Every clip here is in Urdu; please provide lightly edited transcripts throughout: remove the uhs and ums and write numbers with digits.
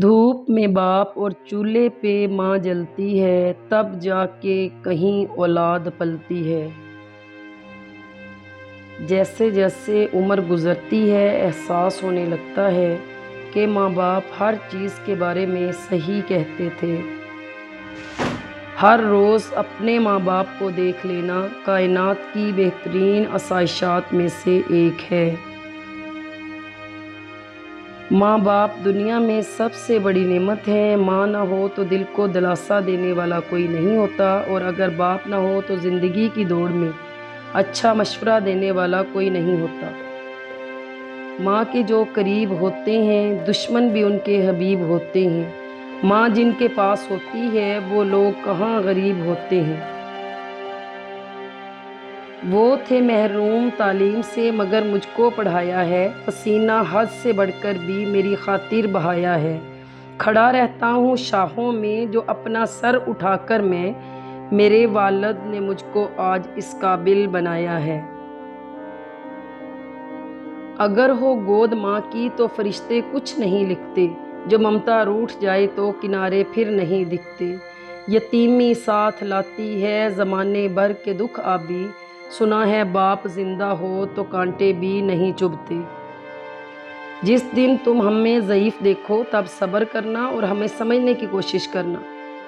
دھوپ میں باپ اور چولہے پہ ماں جلتی ہے، تب جا کے کہیں اولاد پلتی ہے۔ جیسے جیسے عمر گزرتی ہے احساس ہونے لگتا ہے کہ ماں باپ ہر چیز کے بارے میں صحیح کہتے تھے۔ ہر روز اپنے ماں باپ کو دیکھ لینا کائنات کی بہترین آسائشات میں سے ایک ہے۔ ماں باپ دنیا میں سب سے بڑی نعمت ہے۔ ماں نہ ہو تو دل کو دلاسا دینے والا کوئی نہیں ہوتا، اور اگر باپ نہ ہو تو زندگی کی دوڑ میں اچھا مشورہ دینے والا کوئی نہیں ہوتا۔ ماں کے جو قریب ہوتے ہیں دشمن بھی ان کے حبیب ہوتے ہیں۔ ماں جن کے پاس ہوتی ہے وہ لوگ کہاں غریب ہوتے ہیں۔ وہ تھے محروم تعلیم سے مگر مجھ کو پڑھایا ہے، پسینہ حد سے بڑھ کر بھی میری خاطر بہایا ہے۔ کھڑا رہتا ہوں شاہوں میں جو اپنا سر اٹھا کر میں، میرے والد نے مجھ کو آج اس قابل بنایا ہے۔ اگر ہو گود ماں کی تو فرشتے کچھ نہیں لکھتے، جو ممتا روٹھ جائے تو کنارے پھر نہیں دکھتے۔ یتیمی ساتھ لاتی ہے زمانے بھر کے دکھ آبی، سنا ہے باپ زندہ ہو تو کانٹے بھی نہیں چبھتے۔ جس دن تم ہمیں ضعیف دیکھو تب صبر کرنا اور ہمیں سمجھنے کی کوشش کرنا۔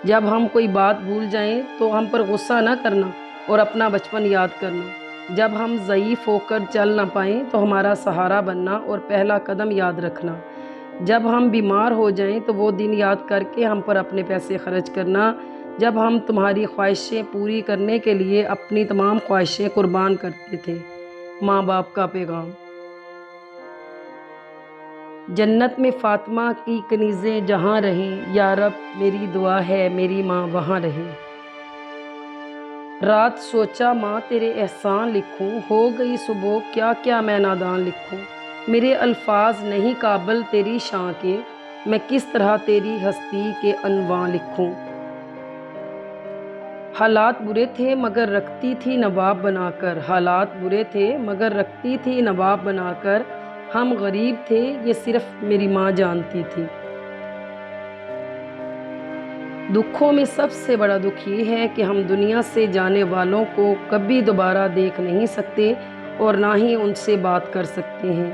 جب ہم کوئی بات بھول جائیں تو ہم پر غصہ نہ کرنا اور اپنا بچپن یاد کرنا۔ جب ہم ضعیف ہو کر چل نہ پائیں تو ہمارا سہارا بننا اور پہلا قدم یاد رکھنا۔ جب ہم بیمار ہو جائیں تو وہ دن یاد کر کے ہم پر اپنے پیسے خرچ کرنا جب ہم تمہاری خواہشیں پوری کرنے کے لیے اپنی تمام خواہشیں قربان کرتے تھے۔ ماں باپ کا پیغام۔ جنت میں فاطمہ کی کنیزیں جہاں رہیں، یا رب میری دعا ہے میری ماں وہاں رہے۔ رات سوچا ماں تیرے احسان لکھوں، ہو گئی صبح کیا کیا میں نادان لکھوں۔ میرے الفاظ نہیں قابل تیری شان کے، میں کس طرح تیری ہستی کے عنوان لکھوں۔ حالات برے تھے مگر رکھتی تھی نواب بنا کر، حالات برے تھے مگر رکھتی تھی نواب بنا کر۔ ہم غریب تھے یہ صرف میری ماں جانتی تھی۔ دکھوں میں سب سے بڑا دکھ یہ ہے کہ ہم دنیا سے جانے والوں کو کبھی دوبارہ دیکھ نہیں سکتے اور نہ ہی ان سے بات کر سکتے ہیں۔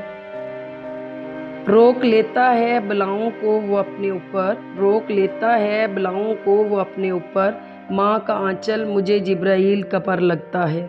روک لیتا ہے بلاؤں کو وہ اپنے اوپر، روک لیتا ہے بلاؤں کو وہ اپنے اوپر۔ ماں کا آنچل مجھے جبرائیل کا پر لگتا ہے۔